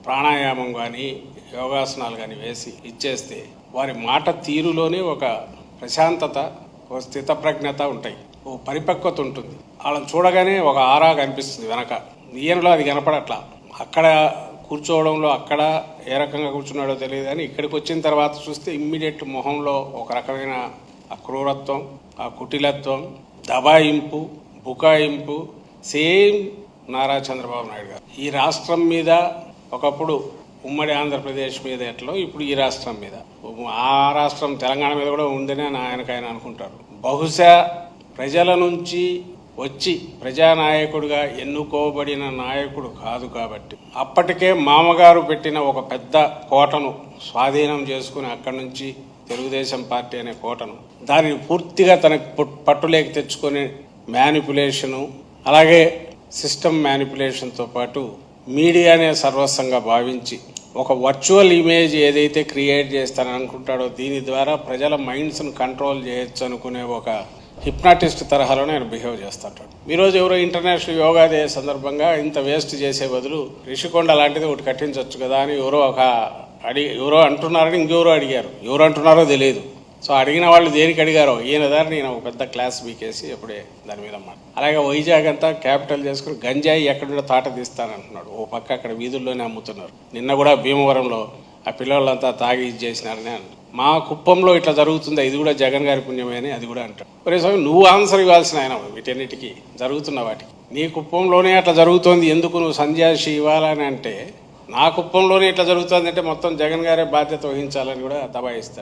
ప్రాణాయామం కానీ యోగాసనాలు కానీ వేసి ఇచ్చేస్తే వారి మాట తీరులోనే ఒక ప్రశాంతత, ఒక స్థితప్రజ్ఞత ఉంటాయి, ఓ పరిపక్వత ఉంటుంది. వాళ్ళని చూడగానే ఒక ఆరా కనిపిస్తుంది వెనక. ఈయనలో అది కనపడట్లా. అక్కడ కూర్చోవడంలో అక్కడ ఏ రకంగా కూర్చున్నాడో తెలియదు, కానీ ఇక్కడికి వచ్చిన తర్వాత చూస్తే ఇమ్మీడియట్ మొహంలో ఒక రకమైన ఆ క్రూరత్వం, ఆ కుటిలత్వం, దబాయింపు, బుకాయింపు సేమ్ నారా చంద్రబాబు నాయుడు గారు. ఈ రాష్ట్రం మీద ఒకప్పుడు ఉమ్మడి ఆంధ్రప్రదేశ్ మీద ఎట్లో ఇప్పుడు ఈ రాష్ట్రం మీద, ఆ రాష్ట్రం తెలంగాణ మీద కూడా ఉందని ఆయన అనుకుంటారు. బహుశా ప్రజల నుంచి వచ్చి ప్రజానాయకుడిగా ఎన్నుకోబడిన నాయకుడు కాదు కాబట్టి అప్పటికే మామగారు పెట్టిన ఒక పెద్ద కోటను స్వాధీనం చేసుకుని అక్కడి నుంచి తెలుగుదేశం పార్టీ అనే కోటను దానిని పూర్తిగా తనకు పట్టులేకి తెచ్చుకొని మ్యానిపులేషను, అలాగే సిస్టమ్ మ్యానిపులేషన్తో పాటు మీడియానే సర్వస్వంగా భావించి ఒక వర్చువల్ ఇమేజ్ ఏదైతే క్రియేట్ చేస్తానని అనుకుంటాడో దీని ద్వారా ప్రజల మైండ్స్ను కంట్రోల్ చేయొచ్చు అనుకునే ఒక హిప్నాటిస్ట్ తరహాలోనే ఆయన బిహేవ్ చేస్తుంటాడు. ఈరోజు ఎవరో ఇంటర్నేషనల్ యోగా డే సందర్భంగా ఇంత వేస్ట్ చేసే బదులు రిషికొండ లాంటిది ఒకటి కట్టించవచ్చు కదా అని ఎవరో అంటున్నారని ఇంకెవరో అడిగారు. ఎవరు అంటున్నారో తెలియదు. సో అడిగిన వాళ్ళు దేనికి అడిగారో ఈయన దారి నేను ఒక పెద్ద క్లాస్ బీకేసి ఎప్పుడే దాని మీద మాట. అలాగే వైజాగ్ అంతా క్యాపిటల్ చేసుకుని గంజాయి ఎక్కడ తాట తీస్తానంటున్నాడు. ఓ పక్క అక్కడ వీధుల్లోనే అమ్ముతున్నారు. నిన్న కూడా భీమవరంలో ఆ పిల్లలంతా తాగి ఇది చేసినారని అన్నారు. మా కుప్పంలో ఇట్లా జరుగుతుందా, ఇది కూడా జగన్ గారి పుణ్యమే అని అది కూడా అంటాడు. ఒరే స్వామి, నువ్వు ఆన్సర్ ఇవ్వాల్సిన ఆయన వీటన్నిటికీ జరుగుతున్న వాటికి. నీ కుప్పంలోనే అట్లా జరుగుతోంది, ఎందుకు నువ్వు సంజాషి ఇవ్వాలని అంటే, నా కుప్పంలోనే ఇట్లా జరుగుతుంది అంటే మొత్తం జగన్ గారే బాధ్యత వహించాలని కూడా దబాయిస్తాడు.